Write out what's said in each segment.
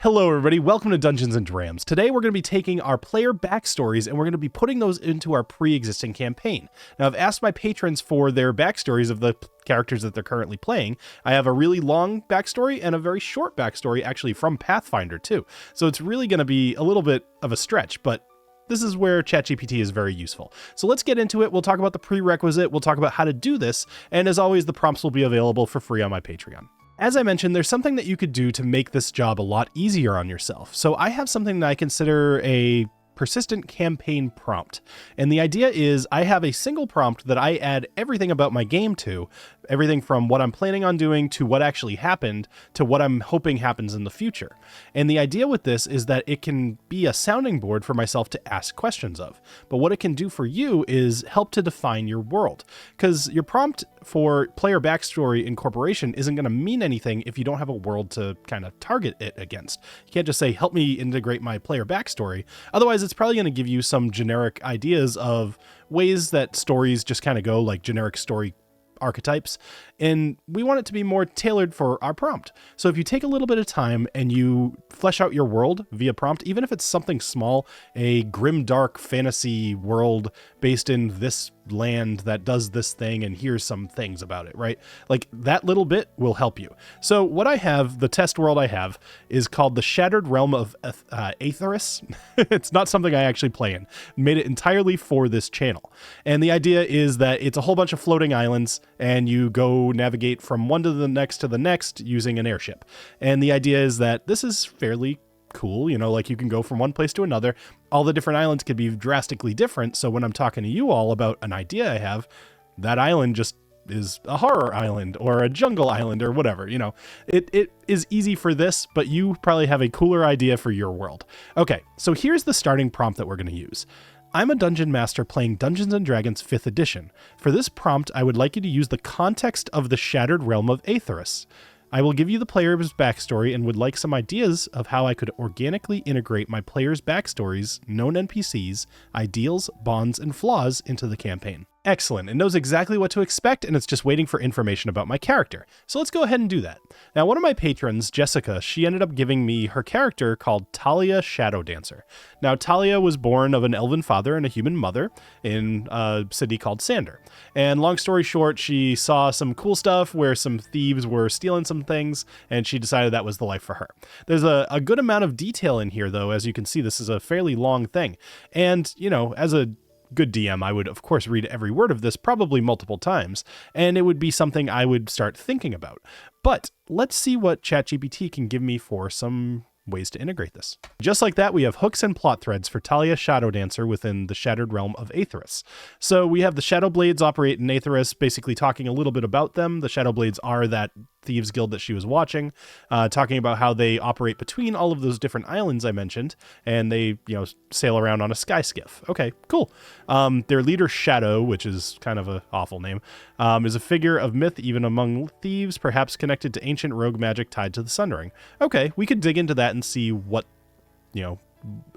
Hello everybody, welcome to Dungeons & Drams. Today we're going to be taking our player backstories and we're going to be putting those into our pre-existing campaign. Now I've asked my patrons for their backstories of the characters that they're currently playing. I have a really long backstory and a very short backstory actually from Pathfinder too. So it's really going to be a little bit of a stretch, but this is where ChatGPT is very useful. So let's get into it. We'll talk about the prerequisite, we'll talk about how to do this, and as always the prompts will be available for free on my Patreon. As I mentioned, there's something that you could do to make this job a lot easier on yourself. So I have something that I consider a persistent campaign prompt. And the idea is I have a single prompt that I add everything about my game to, everything from what I'm planning on doing to what actually happened to what I'm hoping happens in the future. And the idea with this is that it can be a sounding board for myself to ask questions of. But what it can do for you is help to define your world. Because your prompt for player backstory incorporation isn't going to mean anything if you don't have a world to kind of target it against. You can't just say, help me integrate my player backstory. Otherwise, it's probably going to give you some generic ideas of ways that stories just kind of go, like generic story archetypes, and we want it to be more tailored for our prompt. So if you take a little bit of time and you flesh out your world via prompt, even if it's something small, a grim dark fantasy world based in this land that does this thing and here's some things about it, right? Like that little bit will help you. So what I have, the test world I have, is called the Shattered Realm of Aetheris. It's not something I actually play in. Made it entirely for this channel. And the idea is that it's a whole bunch of floating islands and you go navigate from one to the next using an airship. And the idea is that this is fairly cool, you know, like you can go from one place to another. All the different islands could be drastically different. So when I'm talking to you all about an idea I have, that island just is a horror island or a jungle island or whatever, you know. It is easy for this, but you probably have a cooler idea for your world. Okay, so here's the starting prompt that we're going to use. I'm a dungeon master playing Dungeons & Dragons 5th edition. For this prompt, I would like you to use the context of the Shattered Realm of Aetheris. I will give you the player's backstory and would like some ideas of how I could organically integrate my players' backstories, known NPCs, ideals, bonds, and flaws into the campaign. Excellent. It knows exactly what to expect, and it's just waiting for information about my character. So let's go ahead and do that. Now, one of my patrons, Jessica, she ended up giving me her character called Talia Shadowdancer. Now, Talia was born of an elven father and a human mother in a city called Sander. And long story short, she saw some cool stuff where some thieves were stealing some things, and she decided that was the life for her. There's a good amount of detail in here, though. As you can see, this is a fairly long thing. And, you know, as a good DM, I would of course read every word of this probably multiple times, and it would be something I would start thinking about. But let's see what ChatGPT can give me for some ways to integrate this. Just like that, we have hooks and plot threads for Talia Shadowdancer within the Shattered Realm of Aetheris. So we have the Shadowblades operate in Aetheris, basically talking a little bit about them. The Shadowblades are that thieves guild that she was watching, talking about how they operate between all of those different islands I mentioned, and they, you know, sail around on a sky skiff. Okay, cool. Their leader Shadow, which is kind of an awful name, is a figure of myth even among thieves, perhaps connected to ancient rogue magic tied to the Sundering. Okay, we could dig into that and see what, you know,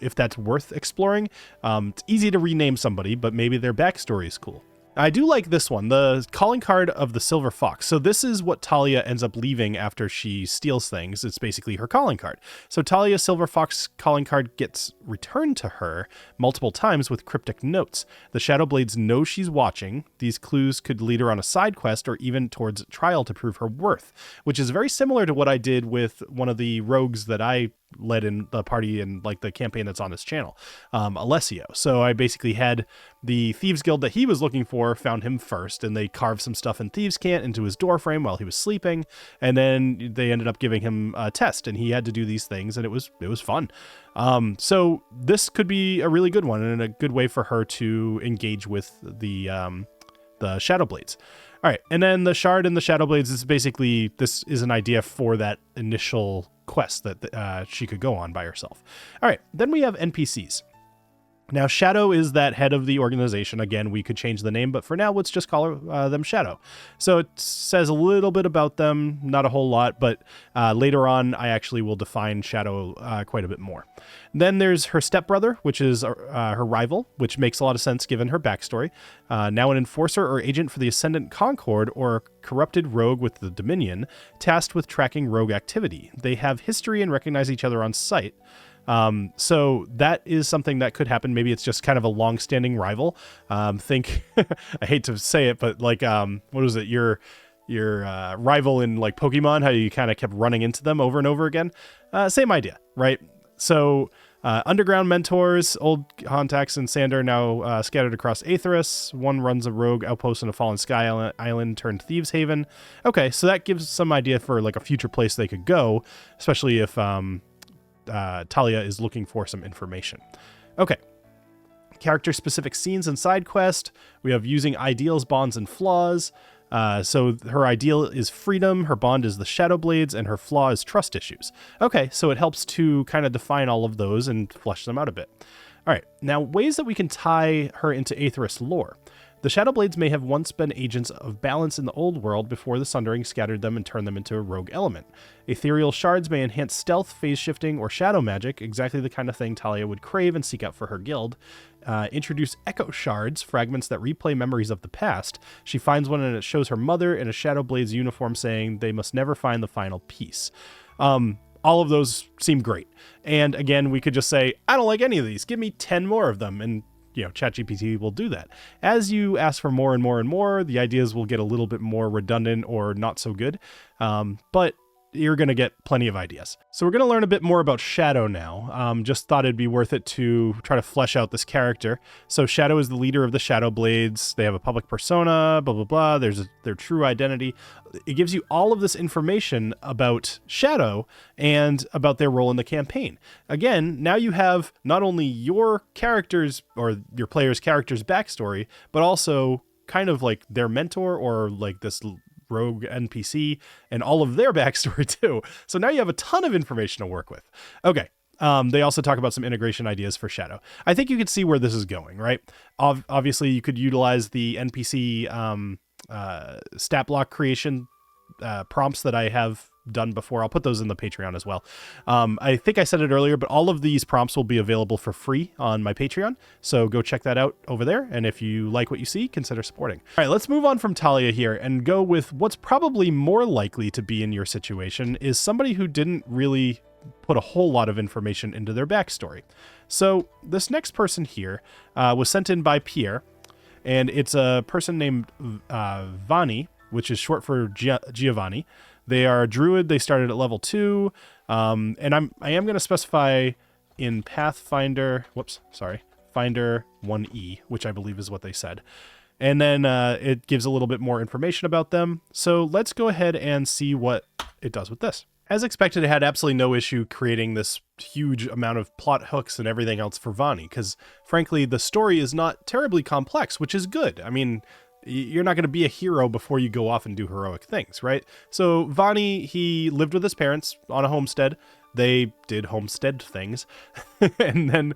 if that's worth exploring. It's easy to rename somebody, but maybe their backstory is cool. I do like this one, the calling card of the Silver Fox. So this is what Talia ends up leaving after she steals things. It's basically her calling card. So Talia's Silver Fox calling card gets returned to her multiple times with cryptic notes. The Shadowblades know she's watching. These clues could lead her on a side quest or even towards a trial to prove her worth, which is very similar to what I did with one of the rogues that I led in the party in like the campaign that's on this channel, Alessio. So I basically had the Thieves Guild that he was looking for, found him first, and they carved some stuff in Thieves' Cant into his doorframe while he was sleeping, and then they ended up giving him a test, and he had to do these things, and it was fun. So this could be a really good one and a good way for her to engage with the Shadowblades. All right, and then the Shard and the Shadowblades is basically, this is an idea for that initial quest that she could go on by herself. All right, then we have NPCs. Now, Shadow is that head of the organization. Again, we could change the name, but for now, let's just call them Shadow. So it says a little bit about them, not a whole lot, but later on, I actually will define Shadow quite a bit more. Then there's her stepbrother, which is her rival, which makes a lot of sense given her backstory. Now an enforcer or agent for the Ascendant Concord, or a corrupted rogue with the Dominion, tasked with tracking rogue activity. They have history and recognize each other on sight. So that is something that could happen. Maybe it's just kind of a long-standing rival. Think, I hate to say it, but like, what was it? Your rival in like Pokemon, how you kind of kept running into them over and over again. Same idea, right? So, underground mentors, old contacts in Sander now scattered across Aetheris. One runs a rogue outpost in a fallen sky island turned Thieves Haven. Okay, so that gives some idea for like a future place they could go, especially if Talia is looking for some information. Okay. Character-specific scenes and side quest. We have using ideals, bonds, and flaws. So her ideal is freedom, her bond is the Shadowblades, and her flaw is trust issues. Okay, so it helps to kind of define all of those and flesh them out a bit. All right, now ways that we can tie her into Aetheris lore. The Shadowblades may have once been agents of balance in the old world before the Sundering scattered them and turned them into a rogue element. Ethereal shards may enhance stealth, phase shifting, or shadow magic, exactly the kind of thing Talia would crave and seek out for her guild. Introduce echo shards, fragments that replay memories of the past. She finds one and it shows her mother in a Shadowblades uniform saying they must never find the final piece. All of those seem great. And again, we could just say, I don't like any of these. Give me 10 more of them. And ChatGPT will do that. As you ask for more and more and more, the ideas will get a little bit more redundant or not so good. But you're going to get plenty of ideas. So we're going to learn a bit more about Shadow now. Just thought it'd be worth it to try to flesh out this character. So Shadow is the leader of the Shadowblades. They have a public persona, blah, blah, blah. There's their true identity. It gives you all of this information about Shadow and about their role in the campaign. Again, now you have not only your characters or your player's character's backstory, but also kind of like their mentor or like this rogue NPC and all of their backstory too. So now you have a ton of information to work with. Okay. They also talk about some integration ideas for Shadow. I think you could see where this is going, right? Obviously you could utilize the NPC stat block creation prompts that I have done before. I'll put those in the Patreon as well. I think I said it earlier, but all of these prompts will be available for free on my Patreon. So go check that out over there. And if you like what you see, consider supporting. All right, let's move on from Talia here and go with what's probably more likely to be in your situation is somebody who didn't really put a whole lot of information into their backstory. So this next person here was sent in by Pierre, and it's a person named Vani, which is short for Giovanni. They are a druid. They started at level 2. And I am going to specify in Pathfinder, Finder 1E, which I believe is what they said. And then it gives a little bit more information about them. So let's go ahead and see what it does with this. As expected, it had absolutely no issue creating this huge amount of plot hooks and everything else for Vani, because frankly, the story is not terribly complex, which is good. I mean, you're not going to be a hero before you go off and do heroic things, right? So Vani, he lived with his parents on a homestead. They did homestead things. And then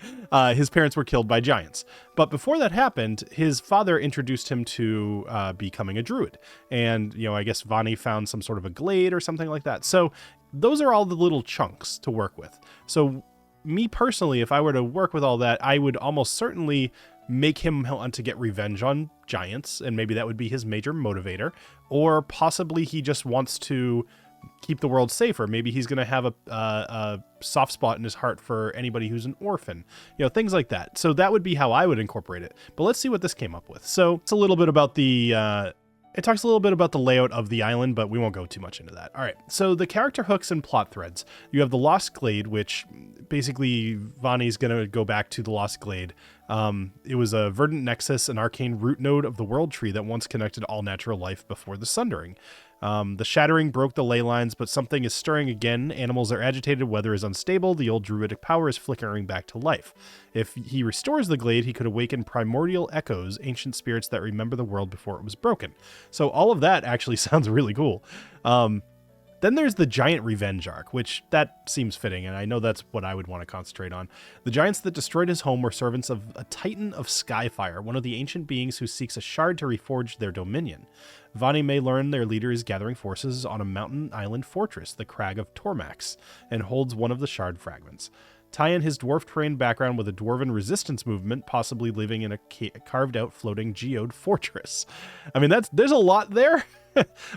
his parents were killed by giants. But before that happened, his father introduced him to becoming a druid. And, I guess Vani found some sort of a glade or something like that. So those are all the little chunks to work with. So me personally, if I were to work with all that, I would almost certainly make him want to get revenge on giants, and maybe that would be his major motivator, or possibly he just wants to keep the world safer. Maybe he's going to have a soft spot in his heart for anybody who's an orphan, things like that. So that would be how I would incorporate it. But let's see what this came up with. So it's a little bit about it talks a little bit about the layout of the island, but we won't go too much into that. All right, so the character hooks and plot threads. You have the Lost Glade, which basically Vani's going to go back to the Lost Glade. It was a verdant nexus, an arcane root node of the world tree that once connected all natural life before the Sundering. The shattering broke the ley lines, but something is stirring again. Animals are agitated, weather is unstable, the old druidic power is flickering back to life. If he restores the glade, he could awaken primordial echoes, ancient spirits that remember the world before it was broken. So all of that actually sounds really cool. Then there's the Giant Revenge arc, which that seems fitting, and I know that's what I would want to concentrate on. The giants that destroyed his home were servants of a Titan of Skyfire, one of the ancient beings who seeks a shard to reforge their dominion. Vani may learn their leader is gathering forces on a mountain island fortress, the Crag of Tormax, and holds one of the shard fragments. Tie in his dwarf terrain background with a dwarven resistance movement, possibly living in a carved-out floating geode fortress. I mean, there's a lot there,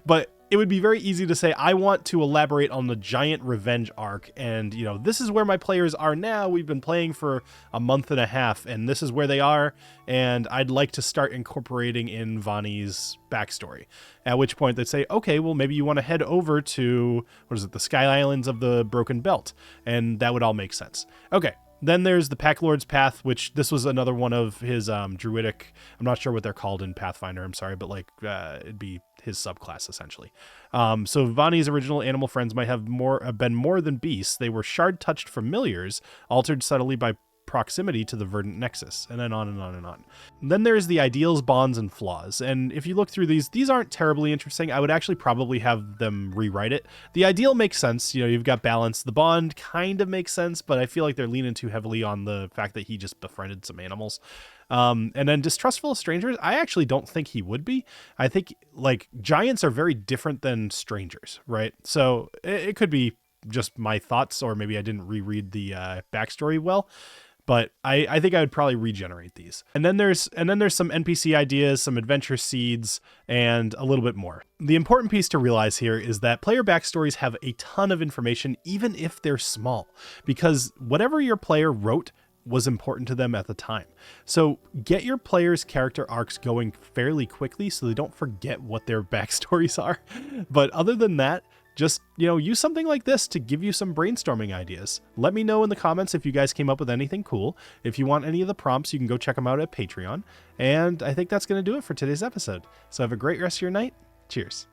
but it would be very easy to say, I want to elaborate on the Giant Revenge arc, and, you know, this is where my players are now. We've been playing for a month and a half, and this is where they are, and I'd like to start incorporating in Vani's backstory. At which point they'd say, okay, well, maybe you want to head over to, what is it, the Sky Islands of the Broken Belt, and that would all make sense. Okay. Then there's the Pack Lord's Path, which this was another one of his druidic, I'm not sure what they're called in Pathfinder, I'm sorry, but like it'd be his subclass essentially. So Vani's original animal friends might have been more than beasts. They were shard-touched familiars, altered subtly by proximity to the verdant nexus, and then on and on and on. And then there's the ideals, bonds, and flaws. And if you look through these aren't terribly interesting. I would actually probably have them rewrite it. The ideal makes sense. You know, you've got balance. The bond kind of makes sense, but I feel like they're leaning too heavily on the fact that he just befriended some animals. And then distrustful of strangers, I actually don't think he would be. I think like giants are very different than strangers, right? So it could be just my thoughts, or maybe I didn't reread the backstory well. But I think I would probably regenerate these. And then there's some NPC ideas, some adventure seeds, and a little bit more. The important piece to realize here is that player backstories have a ton of information, even if they're small, because whatever your player wrote was important to them at the time. So get your players' character arcs going fairly quickly so they don't forget what their backstories are. But other than that, just, you know, use something like this to give you some brainstorming ideas. Let me know in the comments if you guys came up with anything cool. If you want any of the prompts, you can go check them out at Patreon. And I think that's going to do it for today's episode. So have a great rest of your night. Cheers.